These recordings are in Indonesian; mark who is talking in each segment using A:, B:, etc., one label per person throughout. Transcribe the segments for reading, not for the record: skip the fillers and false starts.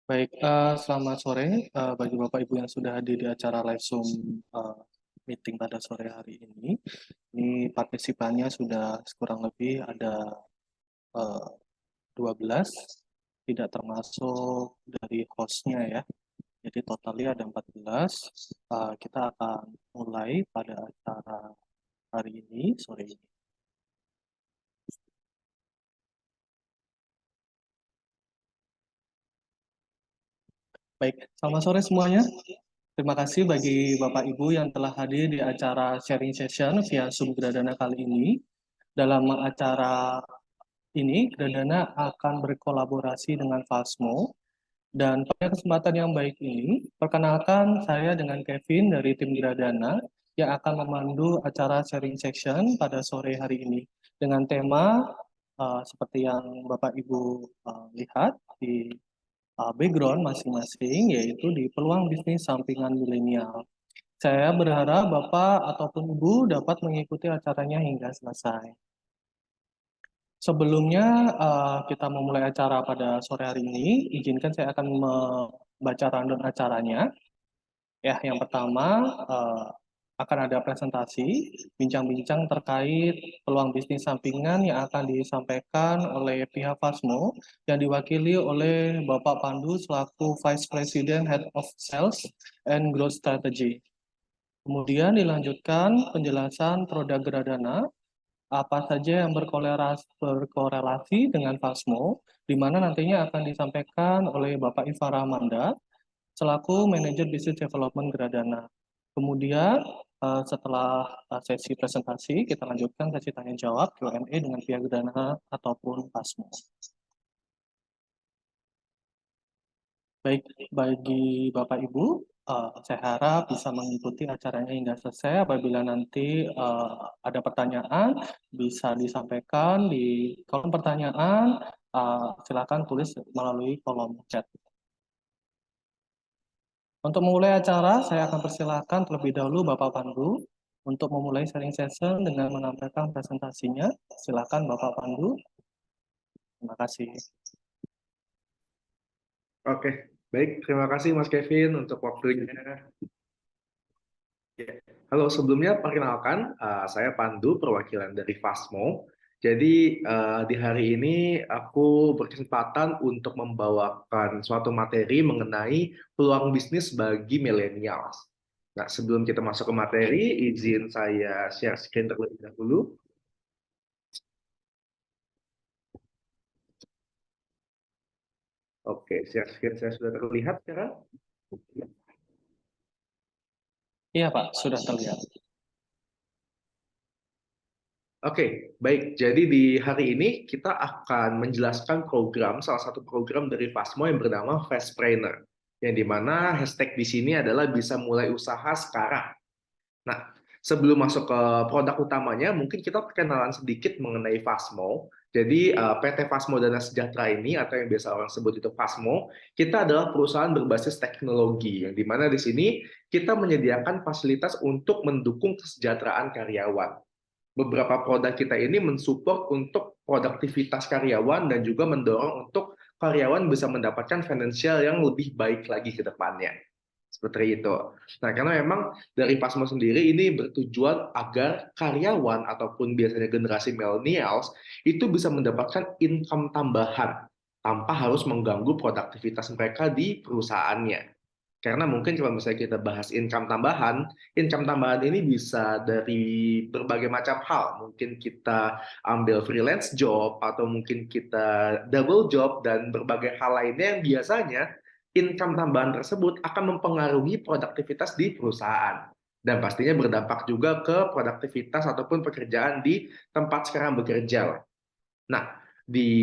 A: Baik, selamat sore bagi Bapak Ibu yang sudah hadir di acara live Zoom meeting pada sore hari ini. Ini partisipannya sudah kurang lebih ada 12, tidak termasuk dari hostnya ya. Jadi totalnya ada 14. Kita akan mulai pada acara hari ini, sore ini. Baik, selamat sore semuanya. Terima kasih bagi Bapak Ibu yang telah hadir di acara sharing session via Zoom Gradana kali ini. Dalam acara ini, Gradana akan berkolaborasi dengan Fasmo. Dan pada kesempatan yang baik ini, perkenalkan saya dengan Kevin dari tim Gradana yang akan memandu acara sharing session pada sore hari ini dengan tema seperti yang Bapak Ibu lihat di background masing-masing, yaitu di peluang bisnis sampingan milenial. Saya berharap Bapak ataupun Ibu dapat mengikuti acaranya hingga selesai. Sebelumnya kita memulai acara pada sore hari ini, izinkan saya akan membaca rundown acaranya. Ya, yang pertama akan ada presentasi, bincang-bincang terkait peluang bisnis sampingan yang akan disampaikan oleh pihak Fasmo yang diwakili oleh Bapak Pandu selaku Vice President Head of Sales and Growth Strategy. Kemudian dilanjutkan penjelasan produk Gradana apa saja yang berkorelasi dengan Fasmo, di mana nantinya akan disampaikan oleh Bapak Ivan Rahmanda selaku Manajer Business Development Gradana. Kemudian setelah sesi presentasi, kita lanjutkan sesi tanya jawab Q&A dengan pihak Gradana ataupun Fasmo. Baik, bagi Bapak Ibu, saya harap bisa mengikuti acaranya hingga selesai. Apabila nanti ada pertanyaan, bisa disampaikan di kolom pertanyaan. Silakan tulis melalui kolom chat. Untuk memulai acara, saya akan persilakan terlebih dahulu Bapak Pandu untuk memulai sharing session dengan menampilkan presentasinya. Silakan Bapak Pandu. Terima kasih.
B: Oke, baik. Terima kasih Mas Kevin untuk waktunya. Ya. Halo, sebelumnya perkenalkan, saya Pandu, perwakilan dari Fasmo. Jadi di hari ini aku berkesempatan untuk membawakan suatu materi mengenai peluang bisnis bagi millennials. Nah, sebelum kita masuk ke materi, izin saya share screen terlebih dahulu. Oke, share screen saya sudah terlihat sekarang.
A: Iya Pak, sudah terlihat.
B: Oke, baik. Jadi di hari ini kita akan menjelaskan program, salah satu program dari Fasmo yang bernama Fastbrainer. Yang dimana hashtag di sini adalah bisa mulai usaha sekarang. Nah, sebelum masuk ke produk utamanya, mungkin kita perkenalan sedikit mengenai Fasmo. Jadi PT Fasmo Dana Sejahtera ini, atau yang biasa orang sebut itu Fasmo, kita adalah perusahaan berbasis teknologi, yang dimana di sini kita menyediakan fasilitas untuk mendukung kesejahteraan karyawan. Beberapa produk kita ini mensupport untuk produktivitas karyawan dan juga mendorong untuk karyawan bisa mendapatkan finansial yang lebih baik lagi ke depannya. Seperti itu. Nah, karena memang dari Pasmo sendiri ini bertujuan agar karyawan ataupun biasanya generasi millennials itu bisa mendapatkan income tambahan tanpa harus mengganggu produktivitas mereka di perusahaannya. Karena mungkin kalau misalnya kita bahas income tambahan ini bisa dari berbagai macam hal. Mungkin kita ambil freelance job, atau mungkin kita double job, dan berbagai hal lainnya yang biasanya income tambahan tersebut akan mempengaruhi produktivitas di perusahaan. Dan pastinya berdampak juga ke produktivitas ataupun pekerjaan di tempat sekarang bekerja. Nah, di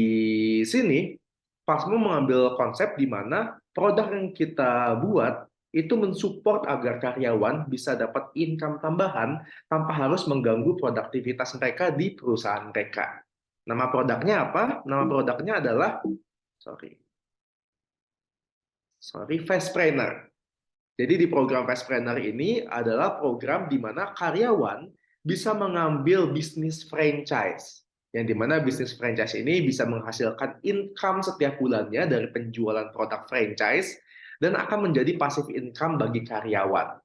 B: sini Pasmo mengambil konsep di mana produk yang kita buat itu mensupport agar karyawan bisa dapat income tambahan tanpa harus mengganggu produktivitas mereka di perusahaan mereka. Nama produknya apa? Nama produknya adalah Fastbrainer. Jadi di program Fastbrainer ini adalah program di mana karyawan bisa mengambil bisnis franchise. yang dimana bisnis franchise ini bisa menghasilkan income setiap bulannya dari penjualan produk franchise dan akan menjadi passive income bagi karyawan.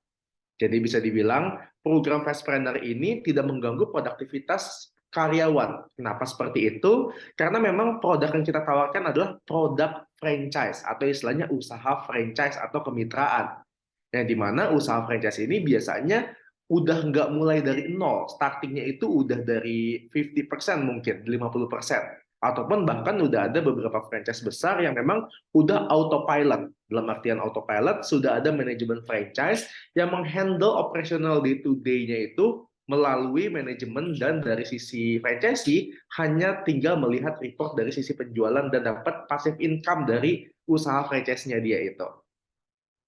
B: Jadi bisa dibilang program Fastpreneur ini tidak mengganggu produktivitas karyawan. Kenapa seperti itu? Karena memang produk yang kita tawarkan adalah produk franchise atau istilahnya usaha franchise atau kemitraan. Yang dimana usaha franchise ini biasanya udah nggak mulai dari nol, startingnya itu udah dari 50% mungkin, 50%. Ataupun bahkan udah ada beberapa franchise besar yang memang udah autopilot. Dalam artian autopilot, sudah ada manajemen franchise yang menghandle operational day-to-day-nya itu melalui manajemen, dan dari sisi franchisee hanya tinggal melihat report dari sisi penjualan dan dapat passive income dari usaha franchise-nya dia itu.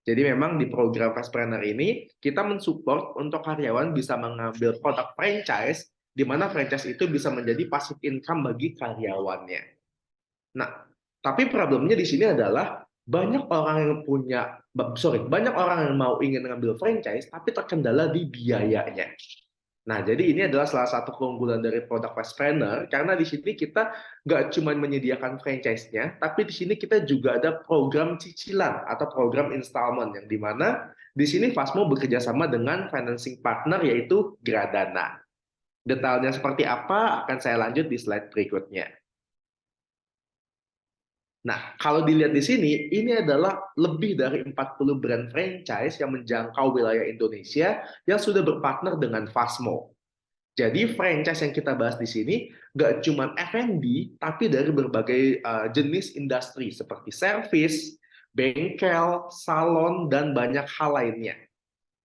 B: Jadi memang di program Fastpreneur ini kita mensupport untuk karyawan bisa mengambil produk franchise di mana franchise itu bisa menjadi passive income bagi karyawannya. Nah, tapi problemnya di sini adalah banyak orang yang mau ingin mengambil franchise tapi terkendala di biayanya. Nah, jadi ini adalah salah satu keunggulan dari produk Fastpreneur, karena di sini kita nggak cuma menyediakan franchise-nya, tapi di sini kita juga ada program cicilan atau program installment, yang dimana di sini Fastmo bekerja sama dengan financing partner yaitu Gradana. Detailnya seperti apa akan saya lanjut di slide berikutnya. Nah, kalau dilihat di sini, ini adalah lebih dari 40 brand franchise yang menjangkau wilayah Indonesia yang sudah berpartner dengan Fastmo. Jadi franchise yang kita bahas di sini nggak cuma F&B, tapi dari berbagai jenis industri seperti service, bengkel, salon, dan banyak hal lainnya.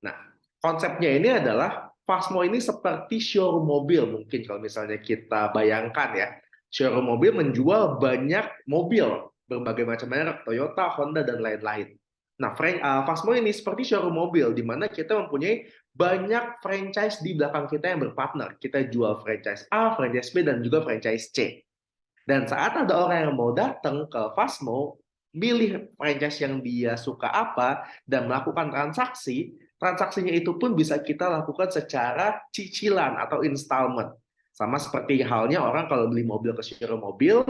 B: Nah, konsepnya ini adalah Fastmo ini seperti showroom mobil, mungkin kalau misalnya kita bayangkan ya, showroom mobil menjual banyak mobil, berbagai macam merek, Toyota, Honda, dan lain-lain. Nah, Fastmo ini seperti showroom mobil, di mana kita mempunyai banyak franchise di belakang kita yang berpartner. Kita jual franchise A, franchise B, dan juga franchise C. Dan saat ada orang yang mau datang ke Fastmo, pilih franchise yang dia suka apa, dan melakukan transaksi, transaksinya itu pun bisa kita lakukan secara cicilan atau installment. Sama seperti halnya orang kalau beli mobil ke showroom mobil,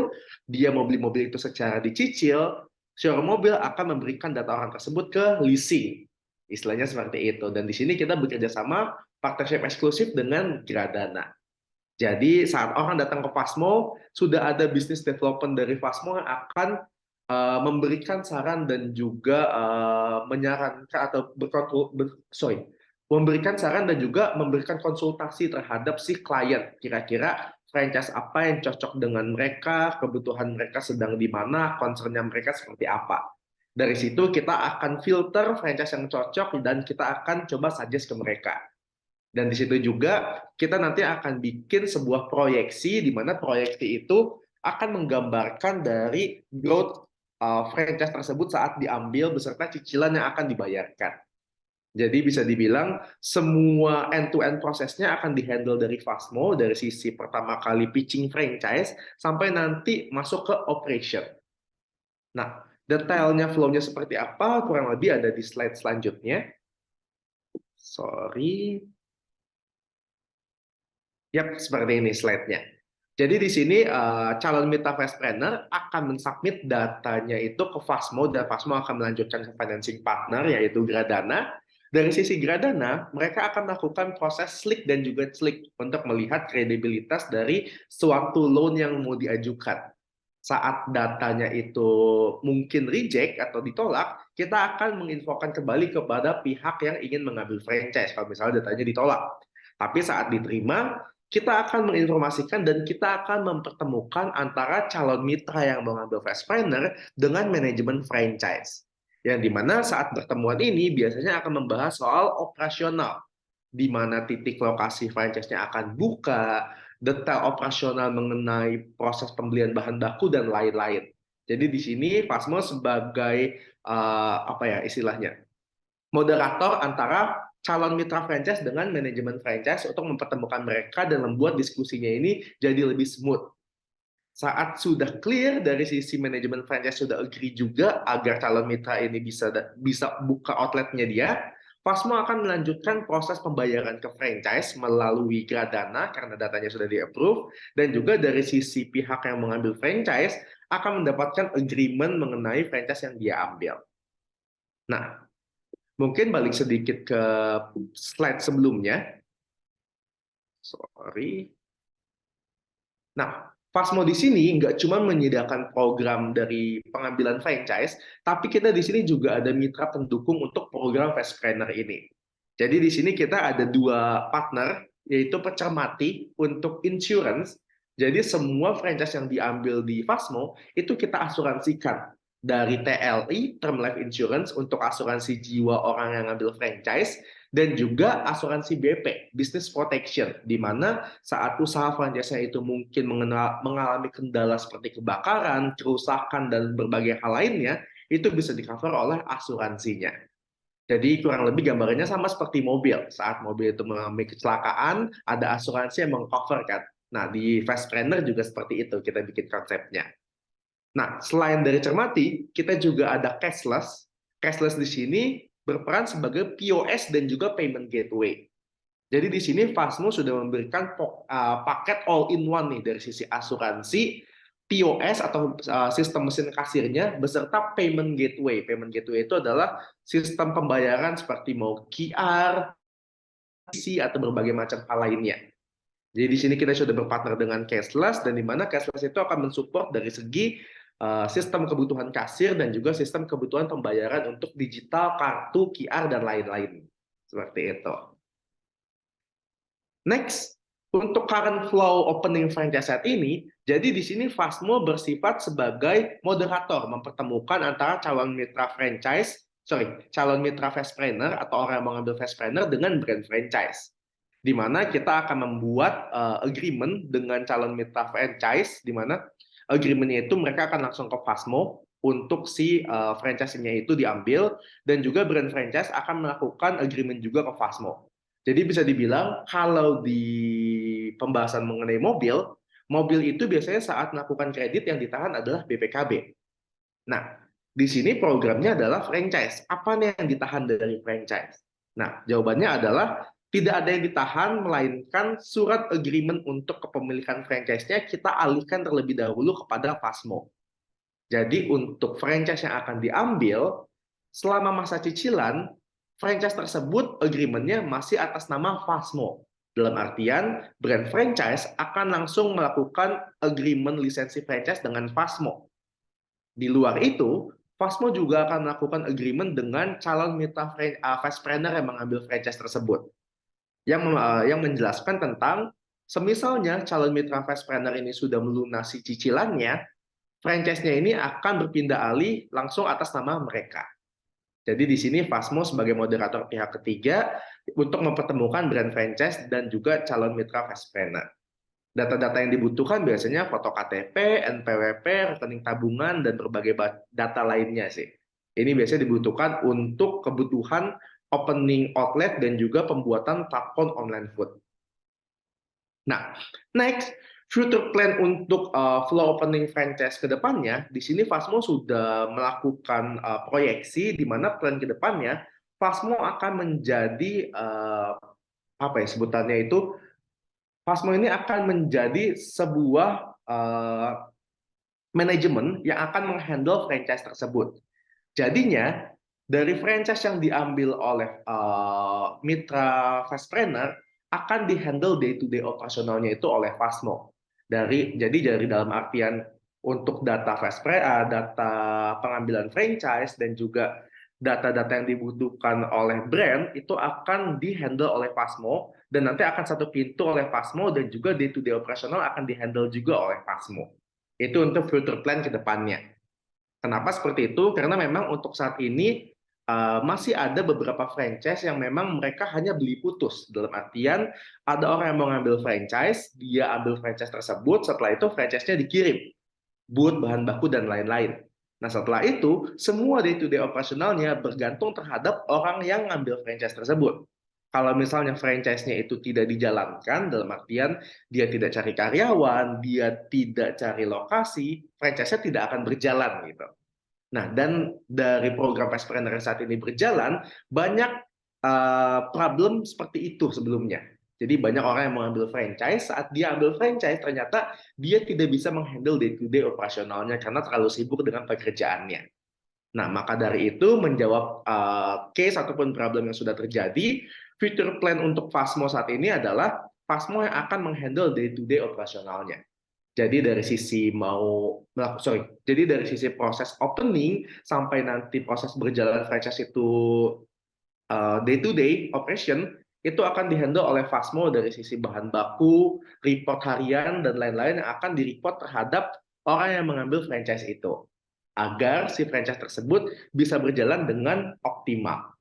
B: dia mau beli mobil itu secara dicicil, showroom mobil akan memberikan data orang tersebut ke leasing. Istilahnya seperti itu. Dan di sini kita bekerja sama partnership eksklusif dengan Gradana. Jadi saat orang datang ke Fastmo, sudah ada business development dari Fastmo yang akan memberikan saran dan juga menyarankan atau memberikan saran dan juga memberikan konsultasi terhadap si klien. Kira-kira franchise apa yang cocok dengan mereka, kebutuhan mereka sedang di mana, concernnya mereka seperti apa. Dari situ kita akan filter franchise yang cocok dan kita akan coba suggest ke mereka. Dan di situ juga kita nanti akan bikin sebuah proyeksi, di mana proyeksi itu akan menggambarkan dari growth franchise tersebut saat diambil beserta cicilan yang akan dibayarkan. Jadi bisa dibilang semua end-to-end prosesnya akan dihandle dari Fastmo, dari sisi pertama kali pitching franchise sampai nanti masuk ke operation. Nah, detailnya flow-nya seperti apa kurang lebih ada di slide selanjutnya. Sorry. Yap, seperti ini slide-nya. Jadi di sini calon mitra Fastpreneur akan mensubmit datanya itu ke Fastmo, dan Fastmo akan melanjutkan ke financing partner yaitu Gradana. Dari sisi Gradana, mereka akan melakukan proses slick dan juga slick untuk melihat kredibilitas dari suatu loan yang mau diajukan. Saat datanya itu mungkin reject atau ditolak, kita akan menginfokan kembali kepada pihak yang ingin mengambil franchise kalau misalnya datanya ditolak. Tapi saat diterima, kita akan menginformasikan dan kita akan mempertemukan antara calon mitra yang mengambil Fastpreneur dengan manajemen franchise. Yang dimana saat pertemuan ini biasanya akan membahas soal operasional, di mana titik lokasi franchise-nya akan buka, detail operasional mengenai proses pembelian bahan baku, dan lain-lain. Jadi di sini Fastmo sebagai istilahnya moderator antara calon mitra franchise dengan manajemen franchise untuk mempertemukan mereka dan membuat diskusinya ini jadi lebih smooth. Saat sudah clear dari sisi manajemen franchise sudah agree juga agar calon mitra ini bisa buka outletnya dia, Fasmo akan melanjutkan proses pembayaran ke franchise melalui Gradana karena datanya sudah di-approve, dan juga dari sisi pihak yang mengambil franchise akan mendapatkan agreement mengenai franchise yang dia ambil. Nah, mungkin balik sedikit ke slide sebelumnya. Sorry. Nah, Fasmo di sini nggak cuma menyediakan program dari pengambilan franchise, tapi kita di sini juga ada mitra pendukung untuk program Fastpreneur ini. Jadi di sini kita ada 2 partner, yaitu Pecermati untuk insurance. Jadi semua franchise yang diambil di Fasmo itu kita asuransikan dari TLI, Term Life Insurance, untuk asuransi jiwa orang yang ngambil franchise, dan juga asuransi BP, Business Protection, di mana saat usaha franchise itu mungkin mengalami kendala seperti kebakaran, kerusakan, dan berbagai hal lainnya, itu bisa di-cover oleh asuransinya. Jadi kurang lebih gambarannya sama seperti mobil. Saat mobil itu mengalami kecelakaan, ada asuransi yang meng-cover kan. Nah, di Fastpreneur juga seperti itu, kita bikin konsepnya. Nah, selain dari Cermati, kita juga ada cashless. Cashless di sini berperan sebagai POS dan juga payment gateway. Jadi di sini Fasmo sudah memberikan paket all-in-one nih dari sisi asuransi, POS atau sistem mesin kasirnya, beserta payment gateway. Payment gateway itu adalah sistem pembayaran seperti mau QR, atau berbagai macam hal lainnya. Jadi di sini kita sudah berpartner dengan cashless, dan di mana cashless itu akan mensupport dari segi sistem kebutuhan kasir dan juga sistem kebutuhan pembayaran untuk digital, kartu, QR, dan lain-lain. Seperti itu. Next, untuk current flow opening franchise saat ini, jadi di sini Fasmo bersifat sebagai moderator, mempertemukan antara calon mitra Fastpreneur atau orang yang mengambil Fastpreneur dengan brand franchise. Di mana kita akan membuat agreement dengan calon mitra franchise, di mana agreement-nya itu mereka akan langsung ke Fasmo untuk si franchise-nya itu diambil, dan juga brand franchise akan melakukan agreement juga ke Fasmo. Jadi bisa dibilang kalau di pembahasan mengenai mobil, mobil itu biasanya saat melakukan kredit yang ditahan adalah BPKB. Nah, di sini programnya adalah franchise. Apa nih yang ditahan dari franchise? Nah, jawabannya adalah tidak ada yang ditahan, melainkan surat agreement untuk kepemilikan franchise-nya kita alihkan terlebih dahulu kepada Fasmo. Jadi untuk franchise yang akan diambil, selama masa cicilan, franchise tersebut agreement-nya masih atas nama Fasmo. Dalam artian, brand franchise akan langsung melakukan agreement lisensi franchise dengan Fasmo. Di luar itu, Fasmo juga akan melakukan agreement dengan calon mitra Fastpreneur yang mengambil franchise tersebut. Yang menjelaskan tentang, semisalnya calon mitra Fastpreneur ini sudah melunasi cicilannya, franchise-nya ini akan berpindah alih langsung atas nama mereka. Jadi di sini Fasmo sebagai moderator pihak ketiga untuk mempertemukan brand franchise dan juga calon mitra Fastpreneur. Data-data yang dibutuhkan biasanya foto KTP, NPWP, rekening tabungan, dan berbagai data lainnya sih. Ini biasanya dibutuhkan untuk kebutuhan opening outlet dan juga pembuatan platform online food. Nah, next, future plan untuk flow opening franchise ke depannya, di sini Fasmo sudah melakukan proyeksi di mana plan ke depannya Fasmo akan menjadi apa ya sebutannya itu, Fasmo ini akan menjadi sebuah manajemen yang akan menghandle franchise tersebut. Jadinya dari franchise yang diambil oleh mitra Fastpreneur akan dihandle day-to-day operasionalnya itu oleh Fasmo. Jadi dari dalam artian untuk data data pengambilan franchise dan juga data-data yang dibutuhkan oleh brand itu akan dihandle oleh Fasmo, dan nanti akan satu pintu oleh Fasmo, dan juga day-to-day operasional akan dihandle juga oleh Fasmo. Itu untuk future plan ke depannya. Kenapa seperti itu? Karena memang untuk saat ini masih ada beberapa franchise yang memang mereka hanya beli putus. Dalam artian, ada orang yang mau ngambil franchise, dia ambil franchise tersebut, setelah itu franchise-nya dikirim, boot, bahan baku, dan lain-lain. Nah, setelah itu, semua day-to-day operasionalnya bergantung terhadap orang yang ngambil franchise tersebut. Kalau misalnya franchise-nya itu tidak dijalankan, dalam artian dia tidak cari karyawan, dia tidak cari lokasi, franchise-nya tidak akan berjalan gitu. Nah, dan dari program Fastpreneur saat ini berjalan, banyak problem seperti itu sebelumnya. Jadi banyak orang yang mengambil franchise, saat dia ambil franchise ternyata dia tidak bisa menghandle day-to-day operasionalnya karena terlalu sibuk dengan pekerjaannya. Nah, maka dari itu menjawab case ataupun problem yang sudah terjadi, future plan untuk Fasmo saat ini adalah Fasmo yang akan menghandle day-to-day operasionalnya. Jadi dari sisi jadi dari sisi proses opening sampai nanti proses berjalan franchise itu day-to-day operation itu akan dihandle oleh Fasmo dari sisi bahan baku, report harian, dan lain-lain yang akan direport terhadap orang yang mengambil franchise itu, agar si franchise tersebut bisa berjalan dengan optimal.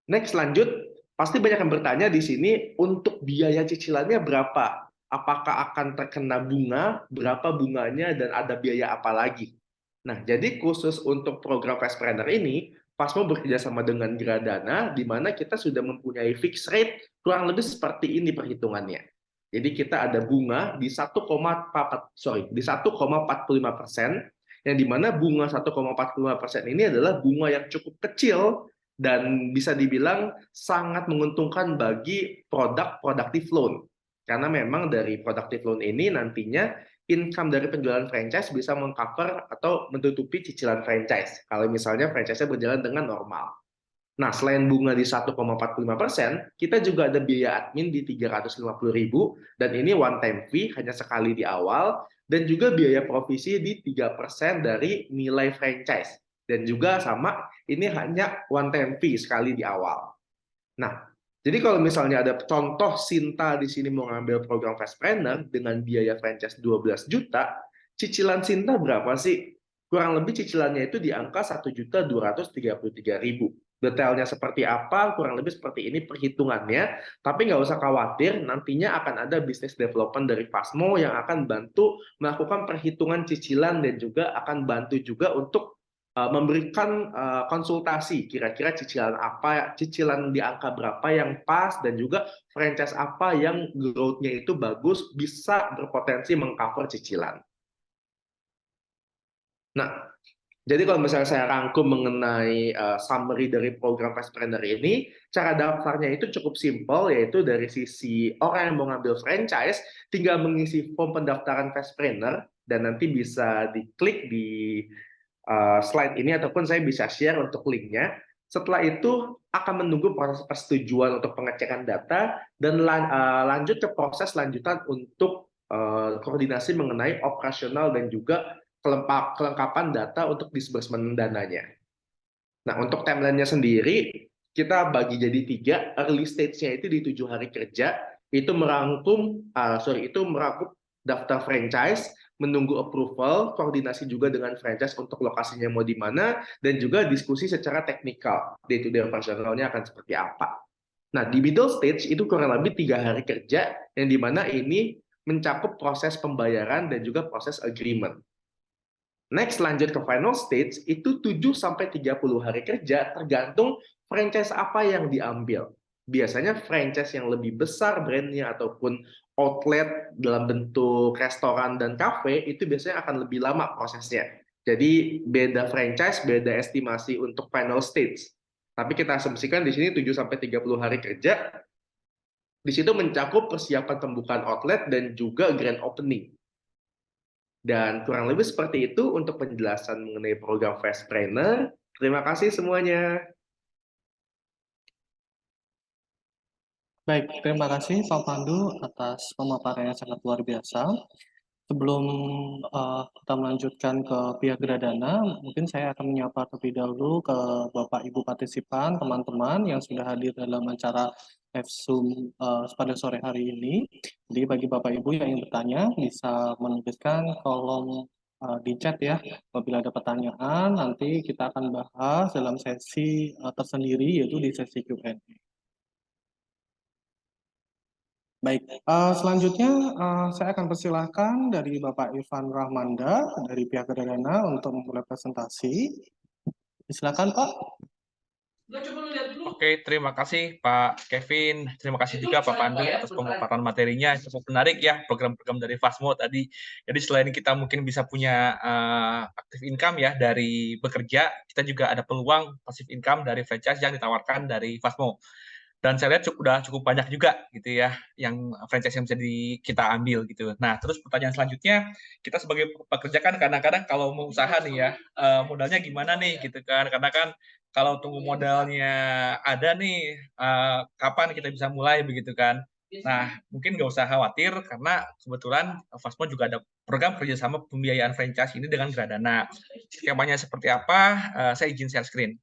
B: Next, lanjut. Pasti banyak yang bertanya di sini, untuk biaya cicilannya berapa? Apakah akan terkena bunga, berapa bunganya, dan ada biaya apa lagi? Nah, jadi khusus untuk program Fastpreneur ini, Fasmo bekerja sama dengan Gradana, di mana kita sudah mempunyai fixed rate kurang lebih seperti ini perhitungannya. Jadi kita ada bunga di 1,45%, yang di mana bunga 1,45% ini adalah bunga yang cukup kecil dan bisa dibilang sangat menguntungkan bagi produk productive loan. Karena memang dari productive loan ini nantinya income dari penjualan franchise bisa mengcover atau menutupi cicilan franchise kalau misalnya franchise-nya berjalan dengan normal. Nah, selain bunga di 1,45%, kita juga ada biaya admin di 350.000 dan ini one time fee hanya sekali di awal, dan juga biaya provisi di 3% dari nilai franchise. Dan juga sama, ini hanya one time fee sekali di awal. Nah, jadi kalau misalnya ada contoh Sinta di sini mau ngambil program Fastpreneur dengan biaya franchise 12 juta, cicilan Sinta berapa sih? Kurang lebih cicilannya itu di angka 1.233.000. Detailnya seperti apa, kurang lebih seperti ini perhitungannya, tapi nggak usah khawatir, nantinya akan ada business development dari Fasmo yang akan bantu melakukan perhitungan cicilan dan juga akan bantu juga untuk memberikan konsultasi kira-kira cicilan di angka berapa yang pas, dan juga franchise apa yang growth-nya itu bagus, bisa berpotensi mengcover cicilan. Nah, jadi kalau misalnya saya rangkum mengenai summary dari program Fastpreneur ini, cara daftarnya itu cukup simpel, yaitu dari sisi orang yang mau ngambil franchise, tinggal mengisi form pendaftaran Fastpreneur, dan nanti bisa diklik di slide ini, ataupun saya bisa share untuk linknya. Setelah itu akan menunggu proses persetujuan untuk pengecekan data, dan lanjut ke proses lanjutan untuk koordinasi mengenai operasional dan juga kelengkapan data untuk disbursement dananya. Nah, untuk timeline-nya sendiri, kita bagi jadi 3. Early stage-nya itu di 7 hari kerja, itu merangkum daftar franchise, menunggu approval, koordinasi juga dengan franchise untuk lokasinya mau di mana, dan juga diskusi secara teknikal, day-to-day operasionalnya akan seperti apa. Nah, di middle stage itu kurang lebih 3 hari kerja, yang dimana ini mencakup proses pembayaran dan juga proses agreement. Next, lanjut ke final stage, itu 7-30 hari kerja, tergantung franchise apa yang diambil. Biasanya franchise yang lebih besar brandnya ataupun outlet dalam bentuk restoran dan kafe, itu biasanya akan lebih lama prosesnya. Jadi beda franchise, beda estimasi untuk final stage. Tapi kita asumsikan di sini 7-30 hari kerja, di situ mencakup persiapan pembukaan outlet dan juga grand opening. Dan kurang lebih seperti itu untuk penjelasan mengenai program Fastpreneur. Terima kasih semuanya.
A: Baik, terima kasih Pak Pandu atas pemaparan yang sangat luar biasa. Sebelum kita melanjutkan ke pihak Gradana, mungkin saya akan menyapa terlebih dahulu ke Bapak Ibu partisipan, teman-teman yang sudah hadir dalam acara live Zoom pada sore hari ini. Jadi bagi Bapak Ibu yang ingin bertanya, bisa menuliskan kolom di chat ya. Apabila ada pertanyaan, nanti kita akan bahas dalam sesi tersendiri, yaitu di sesi Q&A. Baik, selanjutnya saya akan persilahkan dari Bapak Ivan Rahmanda dari pihak Gradana untuk memulai presentasi. Silakan Pak.
C: Oke, Oke, terima kasih Pak Kevin. Terima kasih juga Pak Pandu atas pemaparan materinya. Cukup menarik ya program-program dari Fasmo tadi. Jadi selain kita mungkin bisa punya active income ya dari bekerja, kita juga ada peluang passive income dari franchise yang ditawarkan dari Fasmo. Dan saya lihat udah cukup banyak juga gitu ya yang franchise yang bisa kita ambil gitu. Nah, terus pertanyaan selanjutnya, kita sebagai pekerja kan kadang-kadang kalau mau usaha nih ya, modalnya gimana nih gitu kan. Karena kan kalau tunggu modalnya ada nih, kapan kita bisa mulai begitu kan. Nah, mungkin nggak usah khawatir karena kebetulan Fasmo juga ada program kerjasama pembiayaan franchise ini dengan Gradana. Skemanya seperti apa? Saya izin share screen.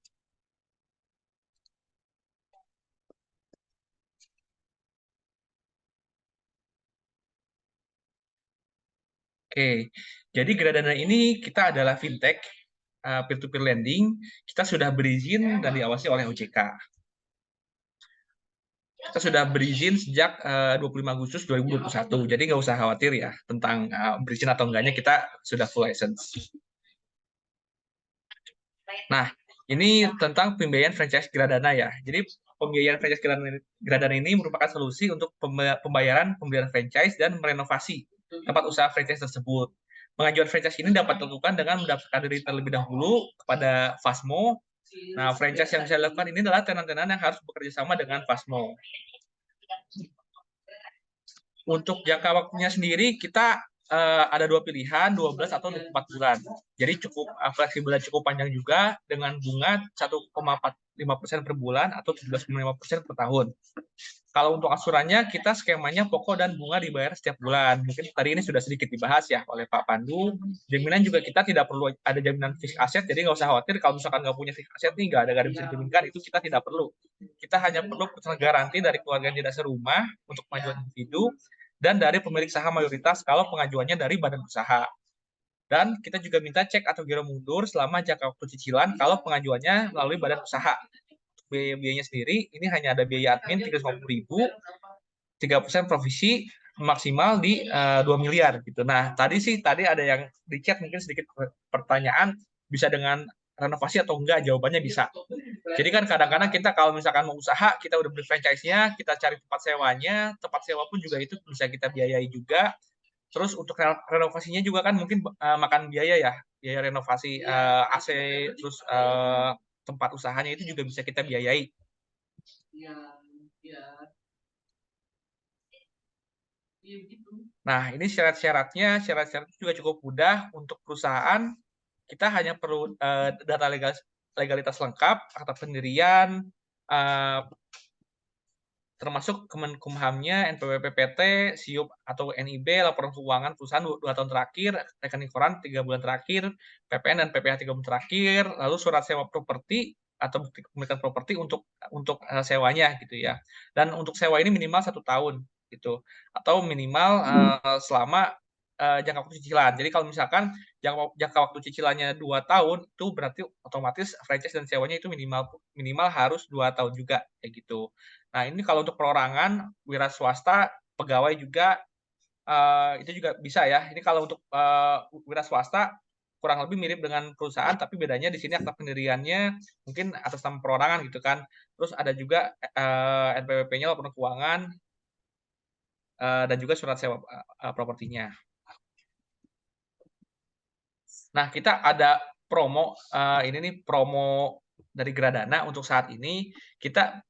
C: Oke, jadi Gradana ini kita adalah fintech, peer-to-peer lending. Kita sudah berizin dan diawasi oleh OJK. Kita sudah berizin sejak 25 Agustus 2021, jadi nggak usah khawatir ya tentang berizin atau enggaknya, kita sudah full license. Nah, ini tentang pembiayaan franchise Gradana ya. Jadi pembiayaan franchise Gradana ini merupakan solusi untuk pembayaran pembelian franchise dan merenovasi tempat usaha franchise tersebut. Pengajuan franchise ini dapat dilakukan dengan mendaftarkan diri terlebih dahulu kepada Fasmo. Nah, franchise yang bisa dilakukan ini adalah tenan-tenan yang harus bekerja sama dengan Fasmo. Untuk jangka waktunya sendiri, kita ada dua pilihan, 12 atau 24 bulan. Jadi cukup fleksibel dan cukup panjang juga dengan bunga 1,45% per bulan atau 17,5% per tahun. Kalau untuk asurannya, kita skemanya pokok dan bunga dibayar setiap bulan. Mungkin tadi ini sudah sedikit dibahas ya oleh Pak Pandu. Jaminan juga kita tidak perlu ada jaminan fixed aset, jadi nggak usah khawatir kalau misalkan nggak punya fixed aset nih, nggak ada bisa dijaminkan, itu kita tidak perlu. Kita hanya perlu garansi dari keluarga yang tidak serumah untuk kemajuan individu, dan dari pemilik saham mayoritas kalau pengajuannya dari badan usaha. Dan kita juga minta cek atau giro mundur selama jangka waktu cicilan kalau pengajuannya melalui badan usaha. Biayanya sendiri, ini hanya ada biaya admin 350.000, 3% provisi, maksimal di 2 miliar gitu. Nah, tadi ada yang di chat mungkin sedikit pertanyaan, bisa dengan renovasi atau enggak? Jawabannya bisa. Jadi kan kadang-kadang kita kalau misalkan mau usaha, kita udah beli franchise-nya, kita cari tempat sewanya, tempat sewa pun juga itu bisa kita biayai juga. Terus untuk renovasinya juga kan mungkin makan biaya ya, biaya renovasi AC, terus tempat usahanya itu juga bisa kita biayai. Nah, ini syarat-syaratnya juga cukup mudah untuk perusahaan. Kita hanya perlu data legalitas lengkap, akta pendirian, termasuk Kemenkumhamnya, NPWP PT, SIUP atau NIB, laporan keuangan perusahaan 2 tahun terakhir, rekening koran 3 bulan terakhir, PPN dan PPh 3 bulan terakhir, lalu surat sewa properti atau bukti kepemilikan properti untuk sewanya gitu ya. Dan untuk sewa ini minimal 1 tahun gitu, atau minimal selama jangka waktu cicilan. Jadi kalau misalkan jangka waktu cicilannya 2 tahun, itu berarti otomatis franchise dan sewanya itu minimal harus 2 tahun juga kayak gitu. Nah, ini kalau untuk perorangan, wira swasta, pegawai juga itu juga bisa ya. Ini kalau untuk wira swasta kurang lebih mirip dengan perusahaan, tapi bedanya di sini akta pendiriannya mungkin atas nama perorangan gitu kan. Terus ada juga NPWP-nya, laporan keuangan, dan juga surat sewa propertinya. Nah, kita ada promo, ini nih promo dari Gradana untuk saat ini, kita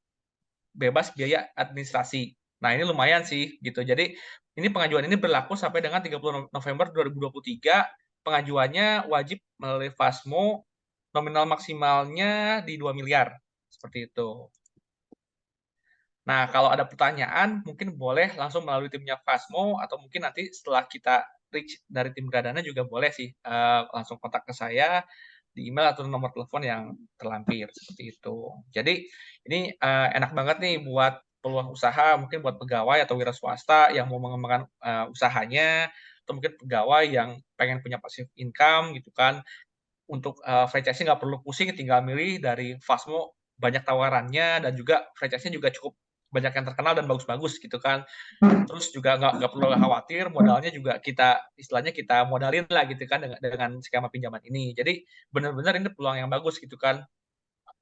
C: bebas biaya administrasi. Nah, ini lumayan sih gitu. Jadi, ini pengajuan ini berlaku sampai dengan 30 November 2023. Pengajuannya wajib melalui Fasmo, nominal maksimalnya di 2 miliar. Seperti itu. Nah, kalau ada pertanyaan, mungkin boleh langsung melalui timnya Fasmo, atau mungkin nanti setelah kita reach dari tim Gradana juga boleh sih langsung kontak ke saya di email atau nomor telepon yang terlampir seperti itu. Jadi ini enak banget nih buat peluang usaha, mungkin buat pegawai atau wira swasta yang mau mengembangkan usahanya, atau mungkin pegawai yang pengen punya passive income gitu kan. Untuk franchise nggak perlu pusing, tinggal milih dari Fasmo, banyak tawarannya, dan juga franchise-nya juga cukup banyak yang terkenal dan bagus-bagus gitu kan. Terus juga nggak perlu khawatir, modalnya juga istilahnya kita modalin lah gitu kan dengan skema pinjaman ini. Jadi benar-benar ini peluang yang bagus gitu kan.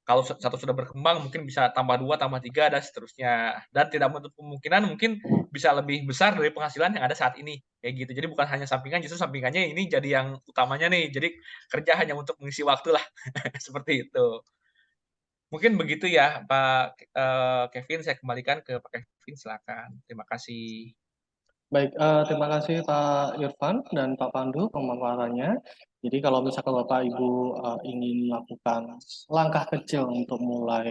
C: kalau satu sudah berkembang mungkin bisa tambah 2, tambah 3 dan seterusnya. Dan tidak menutup kemungkinan mungkin bisa lebih besar dari penghasilan yang ada saat ini. Kayak gitu. Jadi bukan hanya sampingan, justru sampingannya ini jadi yang utamanya nih. Jadi kerja hanya untuk mengisi waktu lah. Seperti itu. Mungkin begitu ya Pak Kevin, saya kembalikan ke Pak Kevin, silakan. Terima kasih.
A: Baik, terima kasih Pak Irfan dan Pak Pandu pemaparannya. Jadi kalau misalkan Bapak Ibu ingin melakukan langkah kecil untuk mulai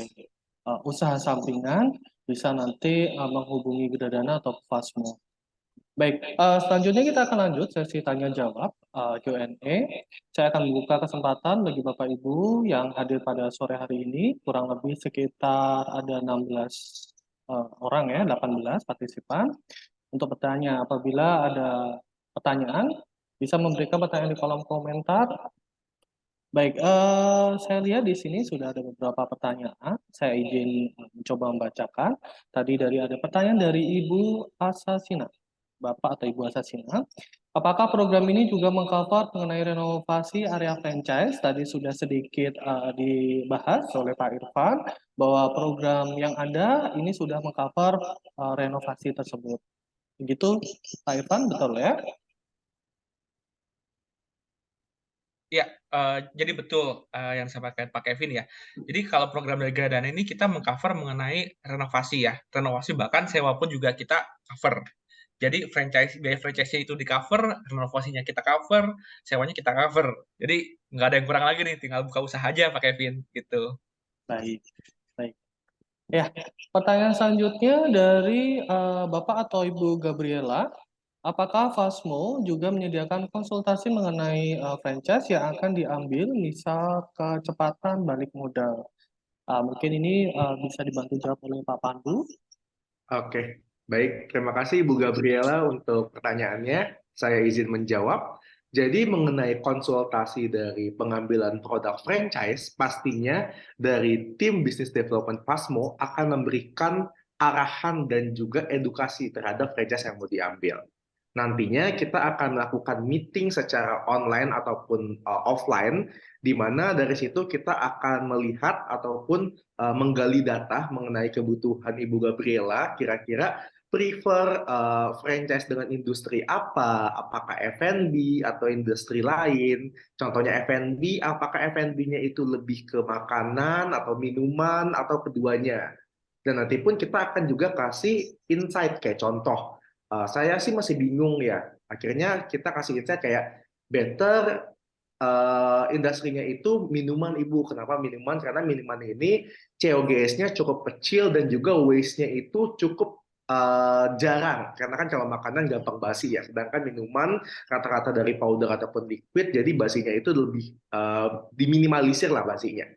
A: usaha sampingan, bisa nanti menghubungi Widadana atau Fasmo. Baik, selanjutnya kita akan lanjut sesi tanya jawab Q&A. Saya akan membuka kesempatan bagi Bapak Ibu yang hadir pada sore hari ini, kurang lebih sekitar ada 16 orang ya, 18 partisipan. Untuk bertanya, apabila ada pertanyaan, bisa memberikan pertanyaan di kolom komentar. Baik, saya lihat di sini sudah ada beberapa pertanyaan. Saya izin mencoba membacakan. Tadi ada pertanyaan dari Ibu Asasina, Bapak atau Ibu Asasina. Apakah program ini juga mengcover mengenai renovasi area franchise? Tadi sudah sedikit dibahas oleh Pak Irfan bahwa program yang ada ini sudah mengcover renovasi tersebut. Begitu, Pak Irfan, betul ya?
C: Ya, jadi betul yang disampaikan Pak Kevin ya. Jadi kalau program dari Gradana ini kita mengcover mengenai renovasi ya. Renovasi bahkan sewa pun juga kita cover. Jadi biaya franchise itu di cover, renovasinya kita cover, sewanya kita cover. Jadi nggak ada yang kurang lagi nih, tinggal buka usaha aja Pak Kevin gitu.
A: Baik, baik. Ya, pertanyaan selanjutnya dari Bapak atau Ibu Gabriela. Apakah Fasmo juga menyediakan konsultasi mengenai franchise yang akan diambil, misal kecepatan balik modal? Mungkin ini bisa dibantu jawab oleh Pak Pandu.
B: Oke, baik. Terima kasih Ibu Gabriela untuk pertanyaannya. Saya izin menjawab. Jadi mengenai konsultasi dari pengambilan produk franchise, pastinya dari tim Business Development Fasmo akan memberikan arahan dan juga edukasi terhadap franchise yang mau diambil. Nantinya kita akan melakukan meeting secara online ataupun offline, di mana dari situ kita akan melihat ataupun menggali data mengenai kebutuhan Ibu Gabriela, kira-kira prefer franchise dengan industri apa, apakah F&B atau industri lain. Contohnya F&B, apakah F&B-nya itu lebih ke makanan atau minuman atau keduanya. Dan nanti pun kita akan juga kasih insight kayak contoh. Saya sih masih bingung ya. Akhirnya kita kasih insight kayak better industrinya itu minuman Ibu. Kenapa minuman? Karena minuman ini COGS-nya cukup kecil dan juga waste-nya itu cukup jarang. Karena kan kalau makanan gampang basi ya. Sedangkan minuman rata-rata dari powder ataupun liquid, jadi basinya itu lebih diminimalisir lah basinya.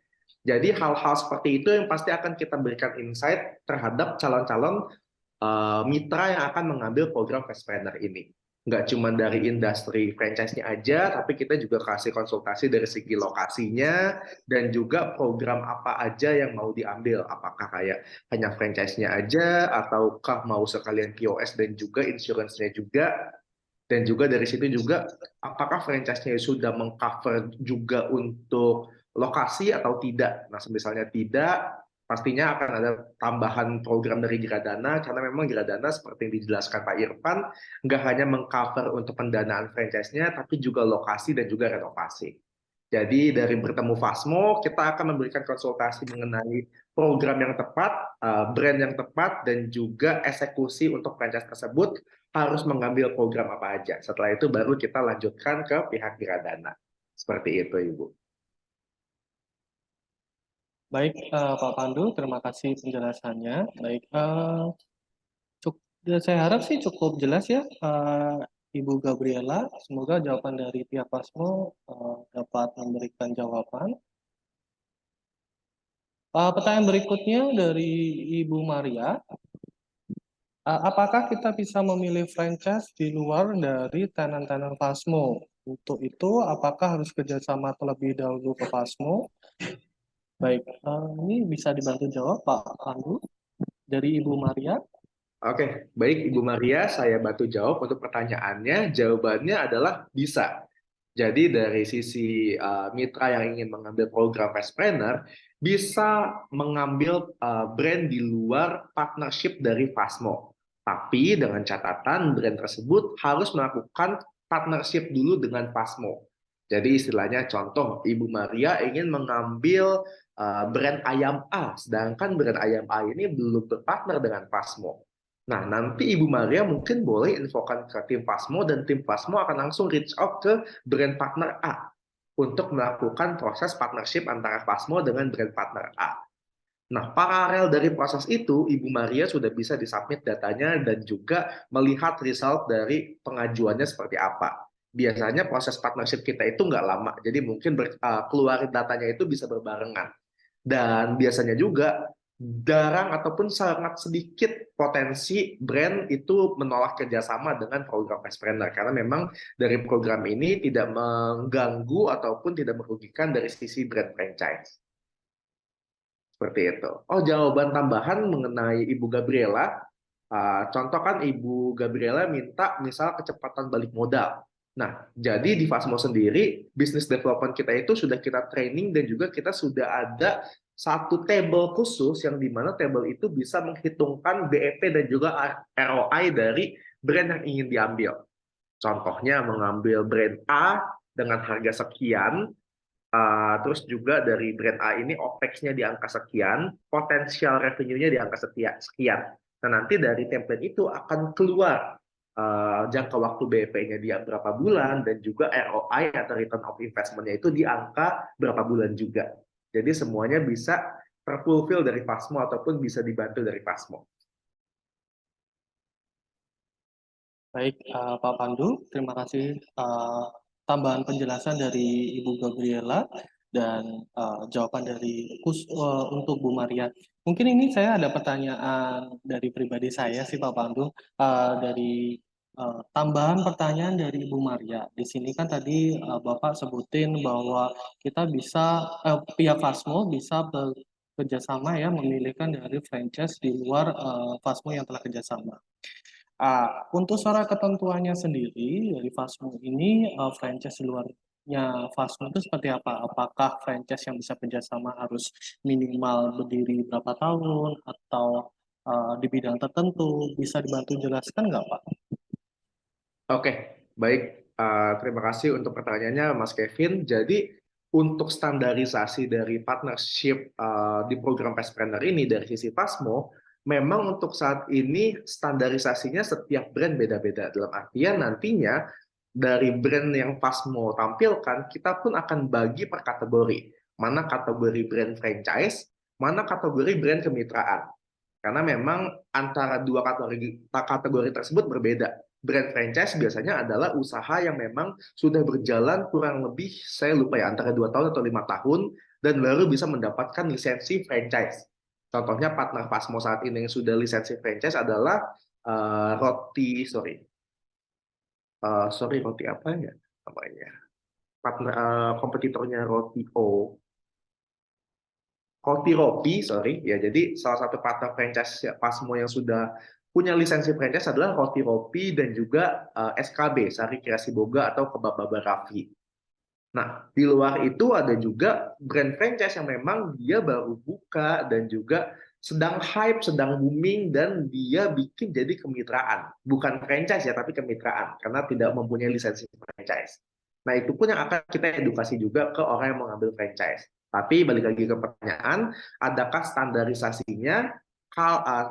B: Jadi hal-hal seperti itu yang pasti akan kita berikan insight terhadap calon-calon mitra yang akan mengambil program Fastpreneur ini. Nggak cuma dari industri franchise-nya aja, tapi kita juga kasih konsultasi dari segi lokasinya dan juga program apa aja yang mau diambil. Apakah kayak hanya franchise-nya aja, ataukah mau sekalian POS dan juga insurance-nya juga. Dan juga dari situ juga, apakah franchise-nya sudah mengcover juga untuk lokasi atau tidak. Nah, misalnya tidak, pastinya akan ada tambahan program dari Gradana, karena memang Gradana seperti yang dijelaskan Pak Irfan, nggak hanya mengcover untuk pendanaan franchise-nya, tapi juga lokasi dan juga renovasi. Jadi dari bertemu Fasmo, kita akan memberikan konsultasi mengenai program yang tepat, brand yang tepat, dan juga eksekusi untuk franchise tersebut harus mengambil program apa aja. Setelah itu baru kita lanjutkan ke pihak Gradana. Seperti itu, Ibu.
A: Baik, Pak Pandu, terima kasih penjelasannya. Baik, saya harap sih cukup jelas ya, Ibu Gabriela. Semoga jawaban dari pihak Fasmo dapat memberikan jawaban. Pertanyaan berikutnya dari Ibu Maria. Apakah kita bisa memilih franchise di luar dari tenan-tenan Fasmo? Untuk itu, apakah harus kerjasama terlebih dahulu ke Fasmo? Baik, ini bisa dibantu jawab Pak Pandu dari Ibu Maria.
B: Oke, baik Ibu Maria, saya bantu jawab untuk pertanyaannya. Jawabannya adalah bisa. Jadi dari sisi mitra yang ingin mengambil program Fastpreneur, bisa mengambil brand di luar partnership dari Fasmo. Tapi dengan catatan brand tersebut harus melakukan partnership dulu dengan Fasmo. Jadi istilahnya contoh, Ibu Maria ingin mengambil brand ayam A, sedangkan brand ayam A ini belum berpartner dengan Fasmo. Nah, nanti Ibu Maria mungkin boleh infokan ke tim Fasmo, dan tim Fasmo akan langsung reach out ke brand partner A untuk melakukan proses partnership antara Fasmo dengan brand partner A. Nah, paralel dari proses itu, Ibu Maria sudah bisa disubmit datanya dan juga melihat result dari pengajuannya seperti apa. Biasanya proses partnership kita itu nggak lama, jadi mungkin keluarin datanya itu bisa berbarengan. Dan biasanya juga jarang ataupun sangat sedikit potensi brand itu menolak kerjasama dengan program Fastpreneur, karena memang dari program ini tidak mengganggu ataupun tidak merugikan dari sisi brand franchise. Seperti itu. Oh, jawaban tambahan mengenai Ibu Gabriela. Contoh kan Ibu Gabriela minta misal kecepatan balik modal. Nah, jadi di Fasmo sendiri, business development kita itu sudah kita training dan juga kita sudah ada satu table khusus yang dimana table itu bisa menghitungkan BEP dan juga ROI dari brand yang ingin diambil. Contohnya mengambil brand A dengan harga sekian, terus juga dari brand A ini OPEX-nya di angka sekian, potensial revenue-nya di angka sekian. Nah, nanti dari template itu akan keluar jangka waktu BEP-nya di berapa bulan, dan juga ROI atau return of investment-nya itu di angka berapa bulan juga. Jadi semuanya bisa terfulfill dari Fasmo ataupun bisa dibantu dari Fasmo.
A: Baik, Pak Pandu, terima kasih tambahan penjelasan dari Ibu Gabriela dan jawaban dari untuk Bu Maria. Mungkin ini saya ada pertanyaan dari pribadi saya sih Pak Pandu, dari tambahan pertanyaan dari Ibu Maria. Di sini kan tadi Bapak sebutin bahwa kita bisa pihak Fasmo bisa bekerjasama ya, memilihkan dari franchise di luar Fasmo yang telah kerjasama. Untuk secara ketentuannya sendiri dari Fasmo ini, franchise luarnya Fasmo itu seperti apa? Apakah franchise yang bisa kerjasama harus minimal berdiri berapa tahun atau di bidang tertentu? Bisa dibantu jelaskan nggak, Pak?
B: Oke, baik. Terima kasih untuk pertanyaannya, Mas Kevin. Jadi, untuk standarisasi dari partnership di program Fastpreneur ini dari sisi Fasmo, memang untuk saat ini standarisasinya setiap brand beda-beda. Dalam artian nantinya dari brand yang Fasmo tampilkan, kita pun akan bagi per kategori. Mana kategori brand franchise, mana kategori brand kemitraan. Karena memang antara dua kategori tersebut berbeda. Brand franchise biasanya adalah usaha yang memang sudah berjalan kurang lebih, saya lupa ya, antara 2 tahun atau 5 tahun, dan baru bisa mendapatkan lisensi franchise. Contohnya partner Fasmo saat ini yang sudah lisensi franchise adalah roti apa ya namanya? Partner kompetitornya Roti Ropi, sorry. Ya, jadi salah satu partner franchise Fasmo yang sudah punya lisensi franchise adalah Roti Ropi dan juga SKB, Sari Kreasi Boga atau Kebab Baba Raffi. Nah, di luar itu ada juga brand franchise yang memang dia baru buka dan juga sedang hype, sedang booming, dan dia bikin jadi kemitraan. Bukan franchise ya, tapi kemitraan, karena tidak mempunyai lisensi franchise. Nah, itu pun yang akan kita edukasi juga ke orang yang mengambil franchise. Tapi balik lagi ke pertanyaan, adakah standarisasinya?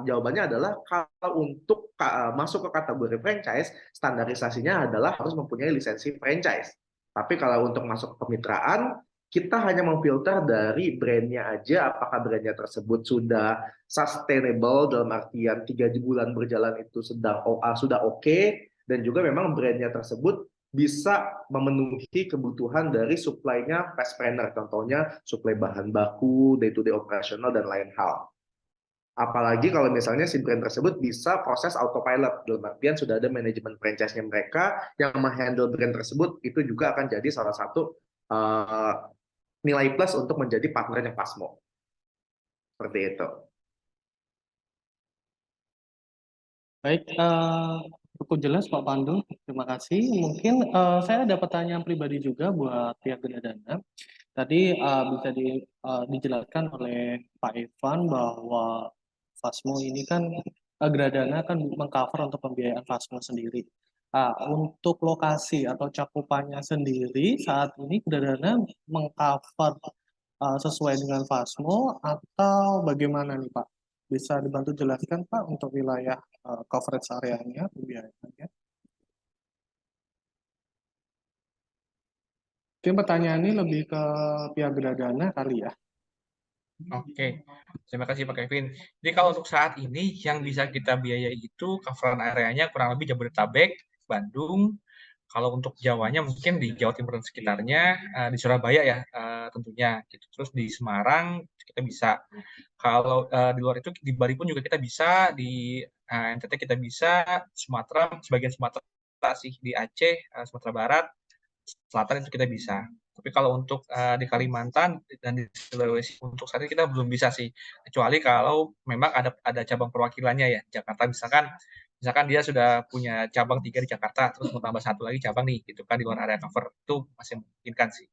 B: Jawabannya adalah kalau untuk masuk ke kategori franchise, standarisasinya adalah harus mempunyai lisensi franchise. Tapi kalau untuk masuk ke kemitraan, kita hanya memfilter dari brandnya aja, apakah brandnya tersebut sudah sustainable, dalam artian 3 bulan berjalan itu sudah oke, dan juga memang brandnya tersebut bisa memenuhi kebutuhan dari supply-nya Fastpreneur, contohnya suplai bahan baku, day-to-day operational, dan lain hal. Apalagi kalau misalnya si brand tersebut bisa proses autopilot, dalam artian sudah ada manajemen franchise-nya mereka yang menghandle brand tersebut, itu juga akan jadi salah satu nilai plus untuk menjadi partnernya Fasmo. Seperti itu.
A: Baik, cukup jelas Pak Pandu. Terima kasih. Mungkin saya ada pertanyaan pribadi juga buat pihak Gedadana. Tadi bisa dijelaskan oleh Pak Ivan bahwa Fasmo ini kan Gradana kan mengcover untuk pembiayaan Fasmo sendiri. Untuk lokasi atau cakupannya sendiri saat ini Gradana mengcover sesuai dengan Fasmo atau bagaimana nih Pak? Bisa dibantu jelaskan Pak untuk wilayah coverage areanya, pembiayaannya? Mungkin pertanyaan ini lebih ke pihak Gradana kali ya.
C: Oke, terima kasih Pak Kevin. Jadi kalau untuk saat ini yang bisa kita biayai itu coveran areanya kurang lebih Jabodetabek, Bandung. Kalau untuk Jawanya mungkin di Jawa Timur dan sekitarnya, di Surabaya ya tentunya. Gitu. Terus di Semarang kita bisa. Kalau di luar itu di Bali pun juga kita bisa, di NTT kita bisa, Sumatera, sebagian Sumatera sih, di Aceh, Sumatera Barat, Selatan itu kita bisa. Tapi kalau untuk di Kalimantan dan di Sulawesi untuk saat ini kita belum bisa sih, kecuali kalau memang ada cabang perwakilannya ya. Jakarta misalkan dia sudah punya cabang 3 di Jakarta, terus mau tambah 1 lagi cabang nih, gitu kan di luar area cover itu masih memungkinkan sih.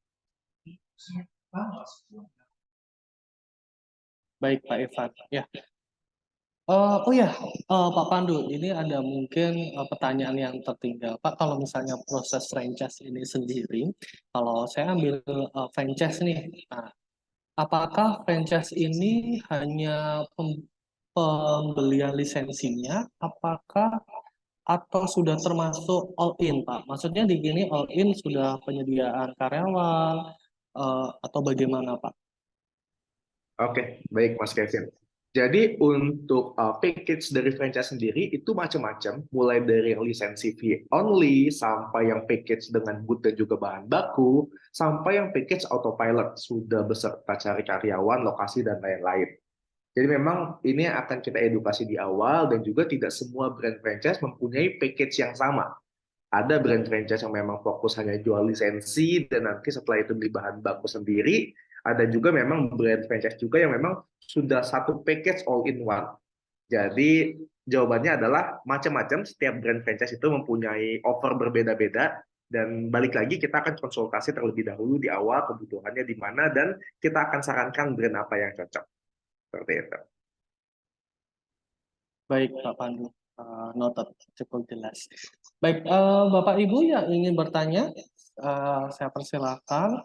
A: Baik Pak Ivan. Ya. Pak Pandu, ini ada mungkin pertanyaan yang tertinggal. Pak, kalau misalnya proses franchise ini sendiri, kalau saya ambil franchise nih, nah, apakah franchise ini hanya pembelian lisensinya, apakah atau sudah termasuk all in, Pak? Maksudnya di gini all in sudah penyediaan karyawan atau bagaimana, Pak?
B: Oke, baik Mas Kevin. Jadi untuk package dari franchise sendiri itu macam-macam, mulai dari yang lisensi fee only, sampai yang package dengan booth dan juga bahan baku, sampai yang package autopilot, sudah beserta cari karyawan, lokasi, dan lain-lain. Jadi memang ini akan kita edukasi di awal, dan juga tidak semua brand franchise mempunyai package yang sama. Ada brand franchise yang memang fokus hanya jual lisensi dan nanti setelah itu beli bahan baku sendiri. Ada juga memang brand franchise juga yang memang sudah satu package all in one. Jadi jawabannya adalah macam-macam, setiap brand franchise itu mempunyai offer berbeda-beda, dan balik lagi kita akan konsultasi terlebih dahulu di awal kebutuhannya di mana, dan kita akan sarankan brand apa yang cocok. Seperti itu.
A: Baik, Pak Pandu. Noted, cukup jelas. Baik, Bapak Ibu yang ingin bertanya, saya persilakan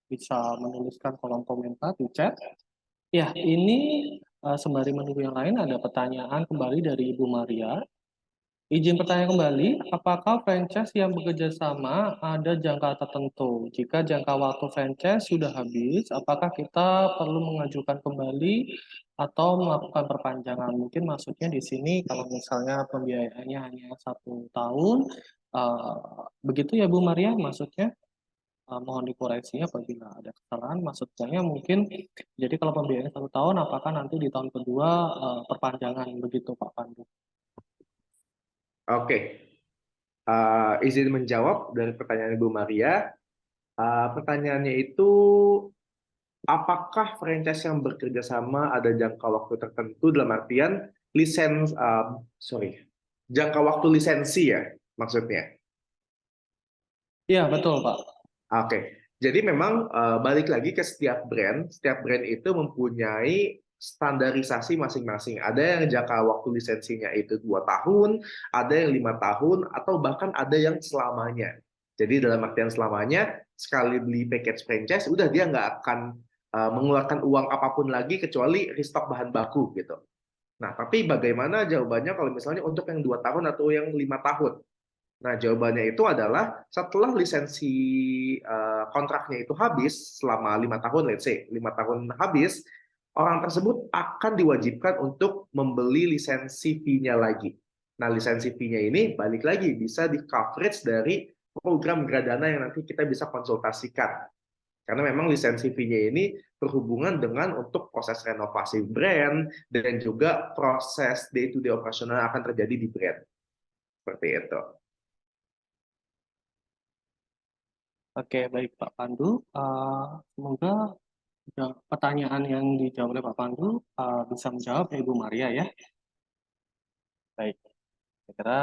A: bisa menuliskan kolom komentar di chat. Ya, ini sembari menunggu yang lain ada pertanyaan kembali dari Ibu Maria. Izin bertanya kembali, apakah franchise yang bekerja sama ada jangka tertentu? Jika jangka waktu franchise sudah habis, apakah kita perlu mengajukan kembali atau melakukan perpanjangan? Mungkin maksudnya di sini kalau misalnya pembiayaannya hanya 1 tahun, begitu ya Bu Maria maksudnya? Mohon dikoreksinya apabila ada kesalahan. Maksudnya mungkin, jadi kalau pembiayaannya 1 tahun, apakah nanti di tahun kedua perpanjangan begitu Pak Pandu?
B: Oke, izin menjawab dari pertanyaan Ibu Maria. Pertanyaannya itu, apakah franchise yang bekerja sama ada jangka waktu tertentu dalam artian jangka waktu lisensi ya maksudnya?
A: Iya, betul Pak.
B: Oke, jadi memang balik lagi ke setiap brand itu mempunyai standarisasi masing-masing. Ada yang jangka waktu lisensinya itu 2 tahun, ada yang 5 tahun, atau bahkan ada yang selamanya. Jadi dalam artian selamanya, sekali beli package franchise, udah dia nggak akan mengeluarkan uang apapun lagi kecuali restock bahan baku gitu. Nah, tapi bagaimana jawabannya kalau misalnya untuk yang 2 tahun atau yang 5 tahun? Nah, jawabannya itu adalah setelah lisensi kontraknya itu habis selama 5 tahun, let's say 5 tahun habis, orang tersebut akan diwajibkan untuk membeli lisensi fee-nya lagi. Nah, lisensi fee-nya ini balik lagi bisa di coverage dari program Gradana yang nanti kita bisa konsultasikan. Karena memang lisensi fee-nya ini berhubungan dengan untuk proses renovasi brand dan juga proses day-to-day operasional yang akan terjadi di brand. Seperti itu.
A: Oke, baik Pak Pandu. Semoga pertanyaan yang dijawab oleh Pak Pandu bisa menjawab Ibu Maria ya. Baik, saya kira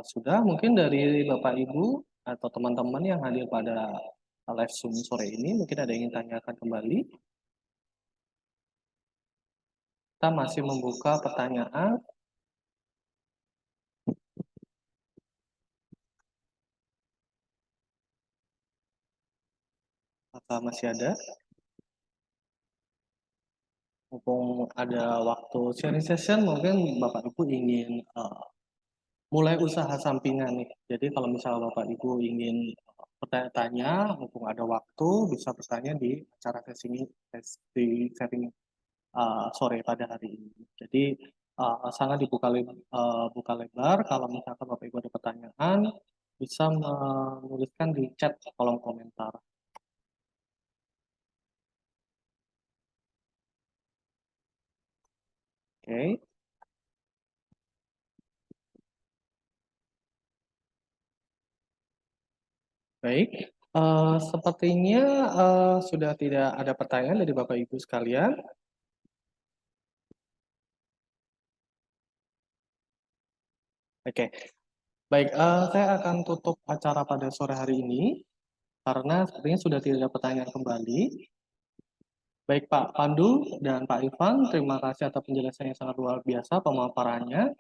A: sudah mungkin dari Bapak Ibu atau teman-teman yang hadir pada live Zoom sore ini. Mungkin ada yang ingin tanyakan kembali. Kita masih membuka pertanyaan. Apakah masih ada? Mumpung ada waktu sharing session, mungkin Bapak Ibu ingin mulai usaha sampingan nih. Jadi kalau misalnya Bapak Ibu ingin bertanya-tanya, mumpung ada waktu, bisa bertanya di acara sesi sharing sore pada hari ini. Jadi sangat buka lebar. Kalau misalkan Bapak Ibu ada pertanyaan, bisa menuliskan di chat kolom komentar. Oke. Baik, sepertinya sudah tidak ada pertanyaan dari Bapak Ibu sekalian. Oke, baik, saya akan tutup acara pada sore hari ini karena sepertinya sudah tidak ada pertanyaan kembali. Baik Pak Pandu dan Pak Ivan, terima kasih atas penjelasannya sangat luar biasa pemaparannya.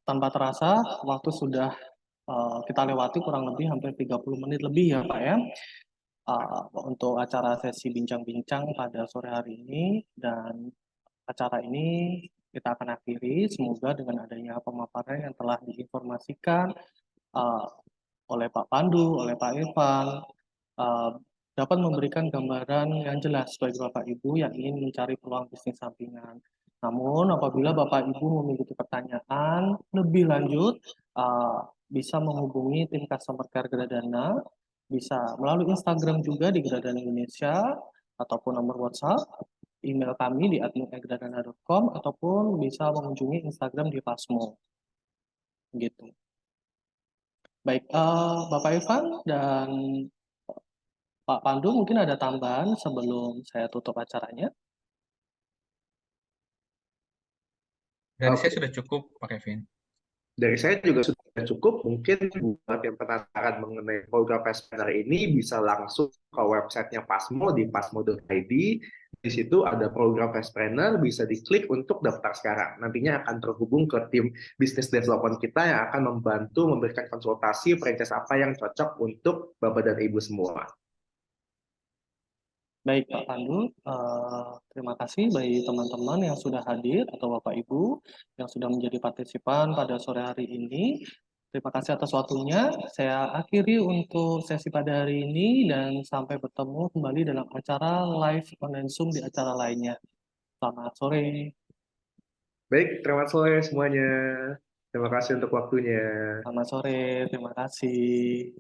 A: Tanpa terasa, waktu sudah kita lewati kurang lebih hampir 30 menit lebih ya Pak ya. Untuk acara sesi bincang-bincang pada sore hari ini, dan acara ini kita akan akhiri. Semoga dengan adanya pemaparan yang telah diinformasikan oleh Pak Pandu, oleh Pak Irfan, dapat memberikan gambaran yang jelas bagi Bapak Ibu yang ingin mencari peluang bisnis sampingan. Namun apabila Bapak Ibu memiliki pertanyaan lebih lanjut, bisa menghubungi tim customer care Gradana, bisa melalui Instagram juga di Gradana Indonesia, ataupun nomor WhatsApp, email kami di admin@gradana.com, ataupun bisa mengunjungi Instagram di Pasmo. Gitu. Baik, Bapak Irfan dan Pak Pandu, mungkin ada tambahan sebelum saya tutup acaranya?
C: Dari
B: Oke.
C: saya sudah cukup, Pak Kevin.
B: Dari saya juga sudah cukup. Mungkin buat yang penasaran mengenai program Fastpreneur ini bisa langsung ke websitenya Pasmo di pasmo.id. Di situ ada program Fastpreneur, bisa diklik untuk daftar sekarang. Nantinya akan terhubung ke tim bisnis development kita yang akan membantu memberikan konsultasi franchise apa yang cocok untuk Bapak dan Ibu semua.
A: Baik Pak Pandu, terima kasih bagi teman-teman yang sudah hadir atau Bapak Ibu yang sudah menjadi partisipan pada sore hari ini. Terima kasih atas waktunya. Saya akhiri untuk sesi pada hari ini dan sampai bertemu kembali dalam acara live online Zoom di acara lainnya. Selamat sore.
B: Baik, selamat sore semuanya. Terima kasih untuk waktunya.
A: Selamat sore, terima kasih.